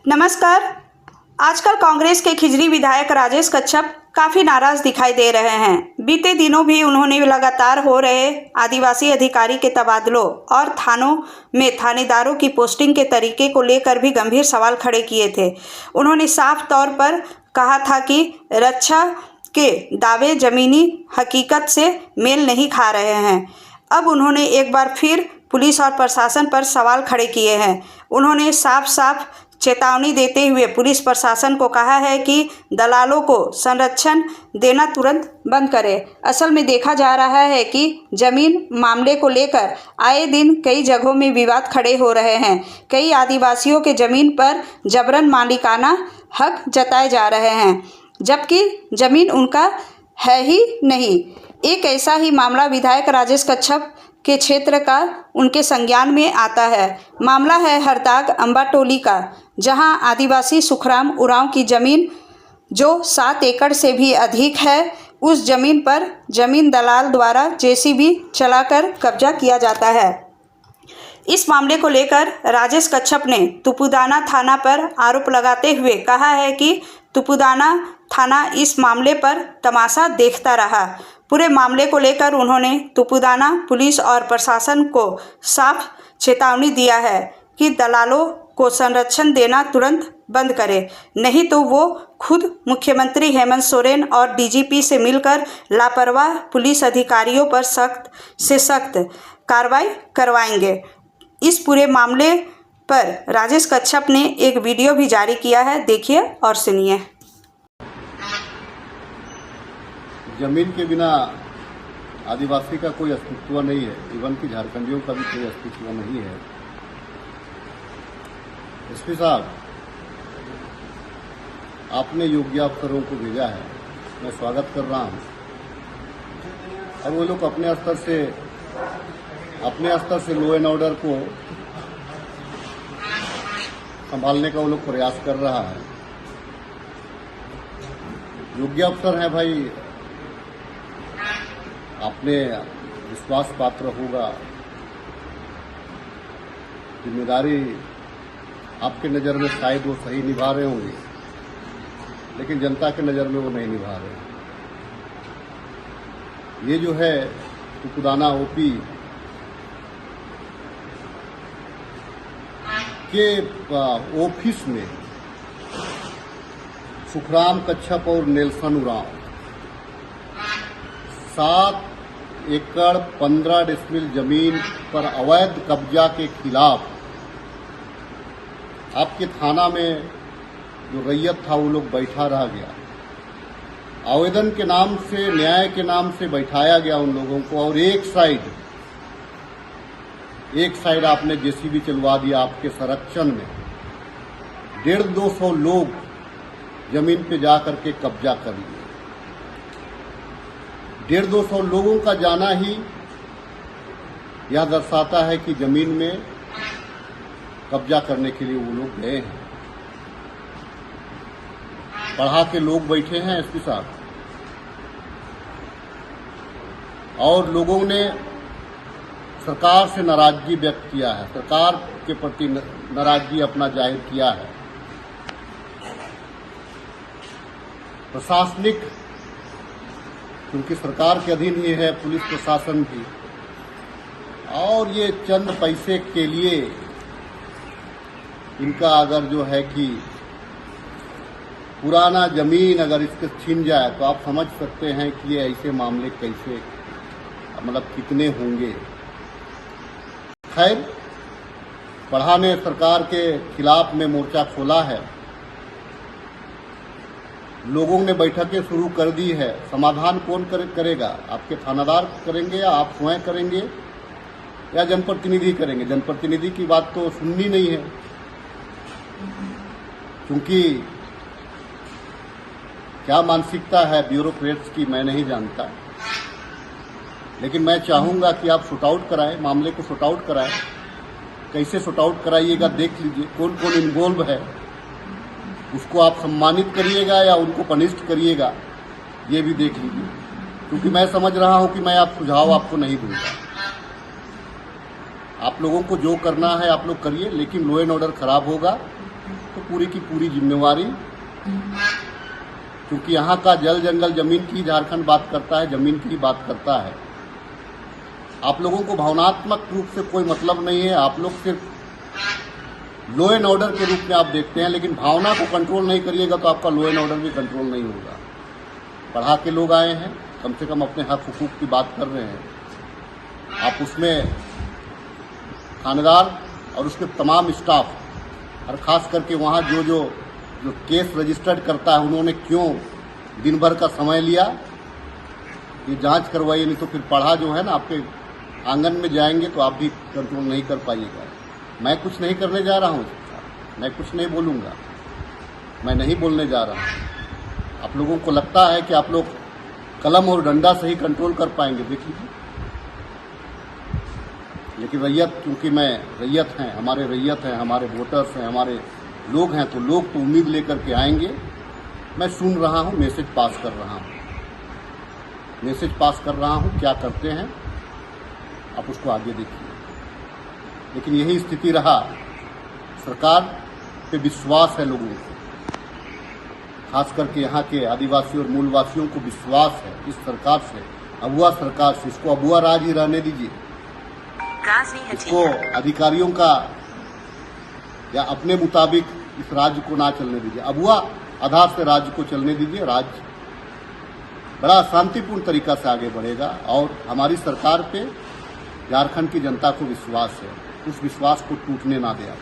नमस्कार। आजकल कांग्रेस के खिजरी विधायक राजेश कच्छप काफ़ी नाराज दिखाई दे रहे हैं। बीते दिनों भी उन्होंने लगातार हो रहे आदिवासी अधिकारी के तबादलों और थानों में थानेदारों की पोस्टिंग के तरीके को लेकर भी गंभीर सवाल खड़े किए थे। उन्होंने साफ तौर पर कहा था कि रक्षा के दावे ज़मीनी हकीकत से मेल नहीं खा रहे हैं। अब उन्होंने एक बार फिर पुलिस और प्रशासन पर सवाल खड़े किए हैं। उन्होंने साफ चेतावनी देते हुए पुलिस प्रशासन को कहा है कि दलालों को संरक्षण देना तुरंत बंद करे। असल में देखा जा रहा है कि जमीन मामले को लेकर आए दिन कई जगहों में विवाद खड़े हो रहे हैं। कई आदिवासियों के जमीन पर जबरन मालिकाना हक जताए जा रहे हैं, जबकि जमीन उनका है ही नहीं। एक ऐसा ही मामला विधायक राजेश कच्छप के क्षेत्र का उनके संज्ञान में आता है। मामला है हरदाग अंबाटोली का, जहां आदिवासी सुखराम उरांव की ज़मीन जो 7 एकड़ से भी अधिक है, उस ज़मीन पर ज़मीन दलाल द्वारा जेसीबी चलाकर कब्जा किया जाता है। इस मामले को लेकर राजेश कच्छप ने तुपुदाना थाना पर आरोप लगाते हुए कहा है कि तुपुदाना थाना इस मामले पर तमाशा देखता रहा। पूरे मामले को लेकर उन्होंने तुपुदाना पुलिस और प्रशासन को साफ चेतावनी दिया है कि दलालों को संरक्षण देना तुरंत बंद करे, नहीं तो वो खुद मुख्यमंत्री हेमंत सोरेन और डीजीपी से मिलकर लापरवाह पुलिस अधिकारियों पर सख्त से सख्त कार्रवाई करवाएंगे। इस पूरे मामले पर राजेश कच्छप ने एक वीडियो भी जारी किया है, देखिए और सुनिए। जमीन के बिना आदिवासी का कोई अस्तित्व नहीं है, इवन कि झारखंडियों का भी कोई अस्तित्व नहीं है। एसपी साहब, आपने योग्य अफसरों को भेजा है, मैं स्वागत कर रहा हूं। और वो लोग अपने स्तर से लॉ एंड ऑर्डर को संभालने का वो लोग प्रयास कर रहा है। योग्य अफसर हैं भाई, आपने विश्वास पात्र होगा, जिम्मेदारी आपके नज़र में शायद वो सही निभा रहे होंगे, लेकिन जनता के नज़र में वो नहीं निभा रहे। ये जो है तुपुदाना ओपी के ऑफिस में सुखराम कच्छप और नेल्सन उरांव 7 एकड़ 15 डेसिमल जमीन पर अवैध कब्जा के खिलाफ आपके थाना में जो रैयत था वो लोग बैठा रह गया। आवेदन के नाम से, न्याय के नाम से बैठाया गया उन लोगों को, और एक साइड आपने जेसीबी चलवा दिया आपके संरक्षण में। 150-200 लोग जमीन पे जाकर के कब्जा कर लिए। 150-200 लोगों का जाना ही यह दर्शाता है कि जमीन में कब्जा करने के लिए वो लोग गए हैं। पढ़ा के लोग बैठे हैं एसपी साहब, और लोगों ने सरकार से नाराजगी व्यक्त किया है, सरकार के प्रति नाराजगी अपना जाहिर किया है। प्रशासनिक, क्योंकि सरकार के अधीन ही है पुलिस प्रशासन भी, और ये चंद पैसे के लिए इनका अगर जो है कि पुराना जमीन अगर इसके छीन जाए तो आप समझ सकते हैं कि ये ऐसे मामले कैसे, मतलब कितने होंगे। खैर, पढ़ा ने सरकार के खिलाफ में मोर्चा खोला है, लोगों ने बैठकें शुरू कर दी है। समाधान कौन करेगा? आपके थानादार करेंगे या आप स्वयं करेंगे या जनप्रतिनिधि करेंगे? जनप्रतिनिधि की बात तो सुननी नहीं है, क्योंकि क्या मानसिकता है ब्यूरोक्रेट्स की मैं नहीं जानता, लेकिन मैं चाहूंगा कि आप शूट आउट कराएं, मामले को शूट आउट कराएं। कैसे शूट आउट कराइएगा देख लीजिए, कौन कौन इन्वॉल्व है, उसको आप सम्मानित करिएगा या उनको पनिष्ड करिएगा, ये भी देख लीजिए, क्योंकि मैं समझ रहा हूं कि मैं आप सुझाव आपको नहीं दूंगा। आप लोगों को जो करना है आप लोग करिए, लेकिन लॉ एंड ऑर्डर खराब होगा तो पूरी की पूरी जिम्मेवारी, क्योंकि यहाँ का जल जंगल जमीन की झारखंड बात करता है, जमीन की बात करता है। आप लोगों को भावनात्मक रूप से कोई मतलब नहीं है, आप लोग सिर्फ लॉ एंड ऑर्डर के रूप में आप देखते हैं, लेकिन भावना को कंट्रोल नहीं करिएगा तो आपका लॉ एंड ऑर्डर भी कंट्रोल नहीं होगा। पढ़ा के लोग आए हैं, कम से कम अपने हक हुकूक की बात कर रहे हैं। आप उसमें थानेदार और उसके तमाम स्टाफ और ख़ास करके वहाँ जो केस रजिस्टर्ड करता है, उन्होंने क्यों दिन भर का समय लिया, ये जांच करवाइए। नहीं तो फिर पढ़ा जो है ना, आपके आंगन में जाएंगे तो आप भी कंट्रोल नहीं कर पाइएगा। मैं कुछ नहीं करने जा रहा हूँ, मैं कुछ नहीं बोलूँगा, मैं नहीं बोलने जा रहा हूँ। आप लोगों को लगता है कि आप लोग कलम और डंडा से ही कंट्रोल कर पाएंगे, देख लीजिए। लेकिन रैयत, क्योंकि मैं रैयत हैं, हमारे रैयत हैं, हमारे वोटर्स हैं, हमारे लोग हैं, तो लोग तो उम्मीद लेकर के आएंगे। मैं सुन रहा हूँ, मैसेज पास कर रहा हूँ, मैसेज पास कर रहा हूँ, क्या करते हैं आप उसको आगे देखिए। लेकिन यही स्थिति रहा, सरकार पे विश्वास है लोगों को, खास करके यहाँ के आदिवासी और मूलवासियों को विश्वास है इस सरकार से, अबुआ सरकार से। इसको अबुआ राज ही रहने दीजिए, इसको अधिकारियों का या अपने मुताबिक इस राज्य को ना चलने दीजिए, अबुआ आधार से राज्य को चलने दीजिए। राज्य बड़ा शांतिपूर्ण तरीका से आगे बढ़ेगा और हमारी सरकार पे झारखंड की जनता को विश्वास है, उस विश्वास को टूटने ना दें आप।